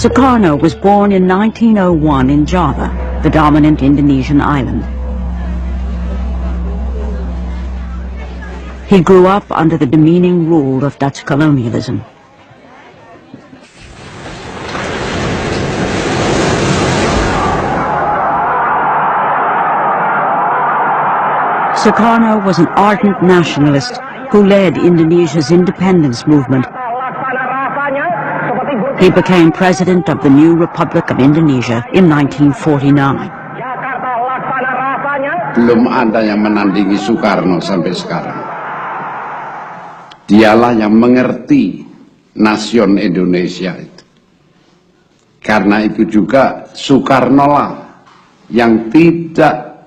Soekarno was born in 1901 in Java, the dominant Indonesian island. He grew up under the demeaning rule of Dutch colonialism. Soekarno was an ardent nationalist who led Indonesia's independence movement. He became president of the new Republic of Indonesia in 1949. Belum ada yang menandingi Soekarno sampai sekarang. Dialah yang mengerti nasion Indonesia itu. Karena itu juga Soekarno lah yang tidak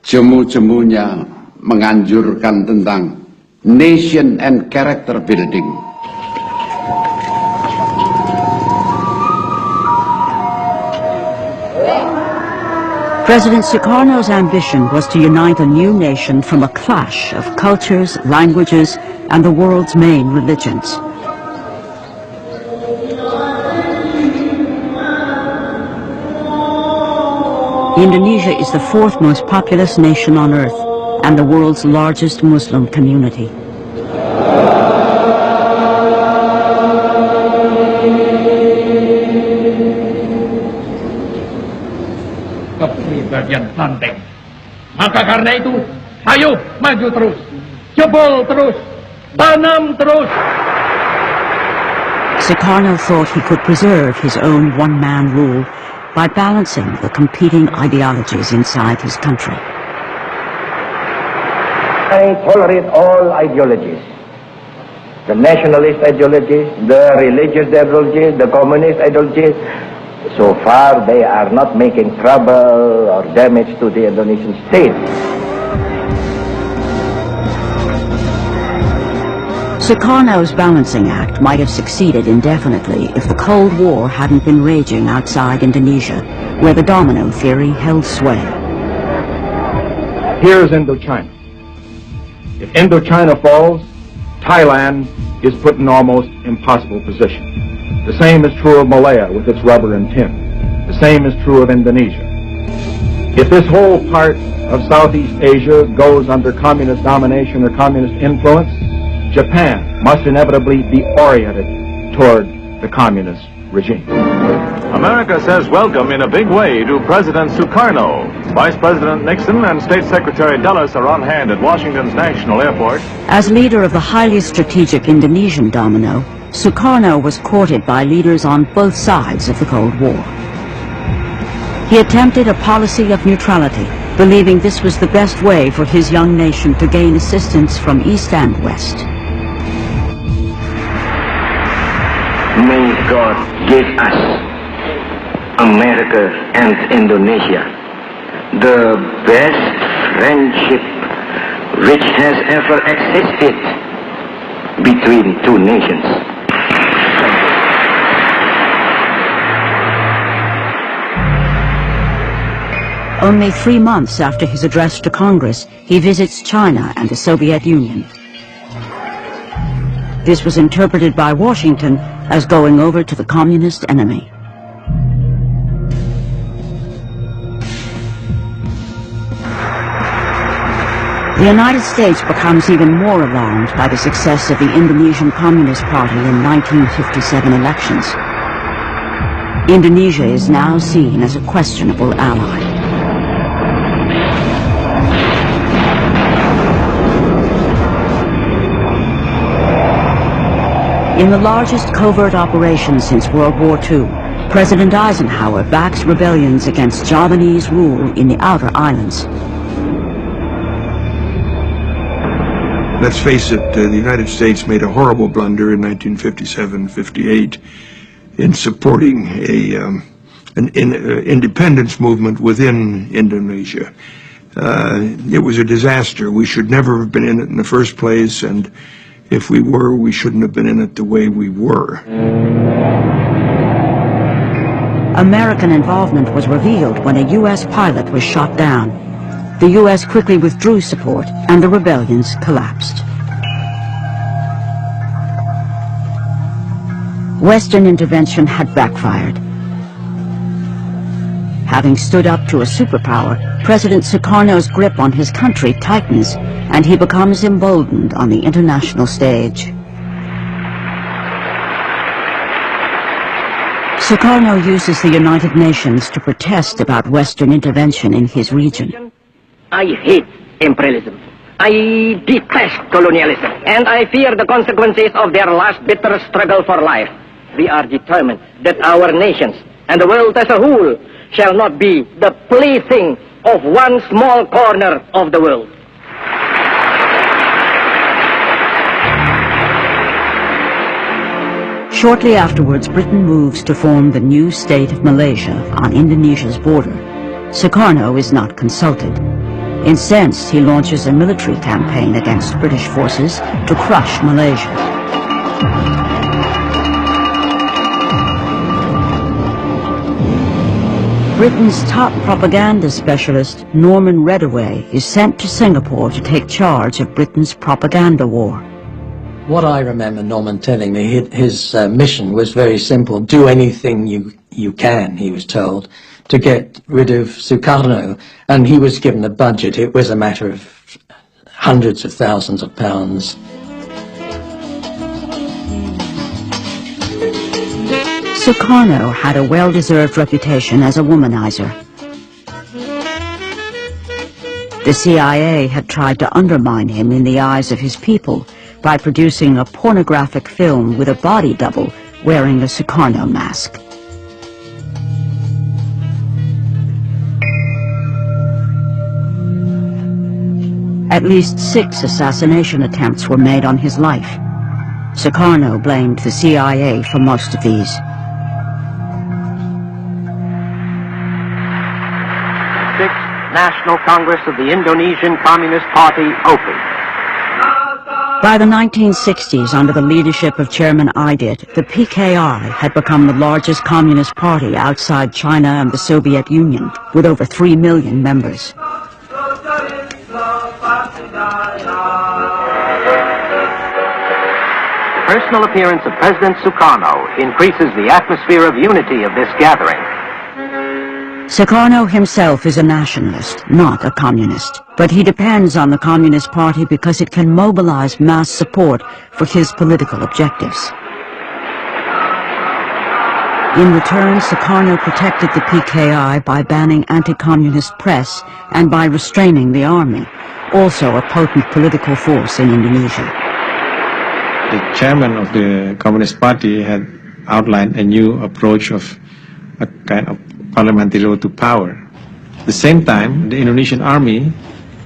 jemu-jemunya menganjurkan tentang nation and character building. President Sukarno's ambition was to unite a new nation from a clash of cultures, languages, and the world's main religions. Indonesia is the fourth most populous nation on earth and the world's largest Muslim community. Kepribadian banteng. Maka karena itu, ayo maju terus, jebol terus, tanam terus. Sukarno thought he could preserve his own one-man rule by balancing the competing ideologies inside his country. I tolerate all ideologies. The nationalist ideology, the religious ideology, the communist ideology. So far they are not making trouble or damage to the Indonesian state. Sukarno's balancing act might have succeeded indefinitely if the Cold War hadn't been raging outside Indonesia, where the domino theory held sway. Here's Indochina. If Indochina falls, Thailand is put in an almost impossible position. The same is true of Malaya with its rubber and tin. The same is true of Indonesia. If this whole part of Southeast Asia goes under communist domination or communist influence, Japan must inevitably be oriented toward the communist regime. America says welcome in a big way to President Soekarno. Vice President Nixon and State Secretary Dulles are on hand at Washington's National Airport. As leader of the highly strategic Indonesian domino, Soekarno was courted by leaders on both sides of the Cold War. He attempted a policy of neutrality, believing this was the best way for his young nation to gain assistance from East and West. May God give us, America and Indonesia, the best friendship which has ever existed between two nations. Only 3 months after his address to Congress, he visits China and the Soviet Union. This was interpreted by Washington as going over to the communist enemy. The United States becomes even more alarmed by the success of the Indonesian Communist Party in 1957 elections. Indonesia is now seen as a questionable ally. In the largest covert operation since World War II, President Eisenhower backs rebellions against Javanese rule in the outer islands. Let's face it, the United States made a horrible blunder in 1957-58 in supporting an independence movement within Indonesia. It was a disaster. We should never have been in it in the first place, and if we were, we shouldn't have been in it the way we were. American involvement was revealed when a U.S. pilot was shot down. The U.S. quickly withdrew support, and the rebellions collapsed. Western intervention had backfired. Having stood up to a superpower, President Sukarno's grip on his country tightens, and he becomes emboldened on the international stage. Sukarno uses the United Nations to protest about Western intervention in his region. I hate imperialism. I detest colonialism, and I fear the consequences of their last bitter struggle for life. We are determined that our nations and the world as a whole shall not be the plaything of one small corner of the world. Shortly afterwards, Britain moves to form the new state of Malaysia on Indonesia's border. Sukarno is not consulted. Incensed, he launches a military campaign against British forces to crush Malaysia. Britain's top propaganda specialist, Norman Reddaway, is sent to Singapore to take charge of Britain's propaganda war. What I remember Norman telling me, his mission was very simple. Do anything you can, he was told, to get rid of Sukarno. And he was given a budget. It was a matter of hundreds of thousands of pounds. Sukarno had a well-deserved reputation as a womanizer. The CIA had tried to undermine him in the eyes of his people by producing a pornographic film with a body double wearing a Sukarno mask. At least 6 assassination attempts were made on his life. Sukarno blamed the CIA for most of these. National Congress of the Indonesian Communist Party open. By the 1960s, under the leadership of Chairman Idit, the PKI had become the largest communist party outside China and the Soviet Union, with over 3 million members. The personal appearance of President Sukarno increases the atmosphere of unity of this gathering. Sukarno himself is a nationalist, not a communist, but he depends on the Communist Party because it can mobilize mass support for his political objectives. In return, Sukarno protected the PKI by banning anti-communist press and by restraining the army, also a potent political force in Indonesia. The chairman of the Communist Party had outlined a new approach of a kind of parliamentary road to power. At the same time, the Indonesian army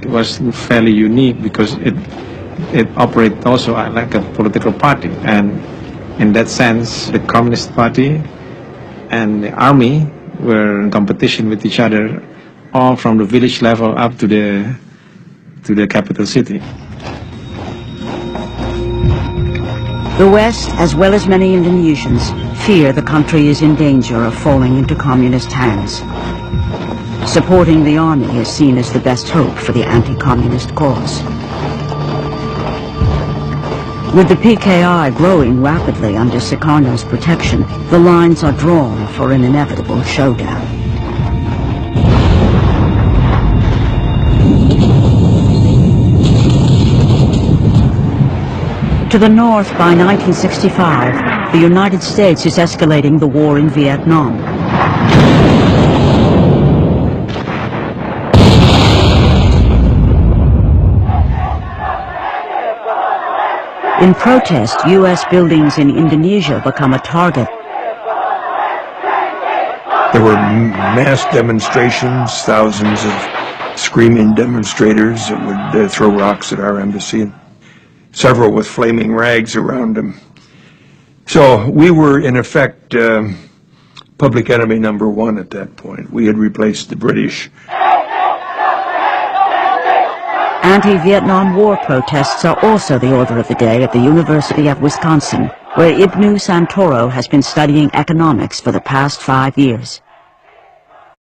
was fairly unique because it operated also like a political party, and in that sense the Communist Party and the army were in competition with each other, all from the village level up to the capital city. The West, as well as many Indonesians, fear the country is in danger of falling into communist hands. Supporting the army is seen as the best hope for the anti-communist cause. With the PKI growing rapidly under Sukarno's protection, the lines are drawn for an inevitable showdown. To the north, by 1965, the United States is escalating the war in Vietnam. In protest, U.S. buildings in Indonesia become a target. There were mass demonstrations, thousands of screaming demonstrators that would throw rocks at our embassy. Several with flaming rags around them. So we were, in effect, public enemy number 1 at that point. We had replaced the British. Anti-Vietnam War protests are also the order of the day at the University of Wisconsin, where Ibnu Santoro has been studying economics for the past 5 years.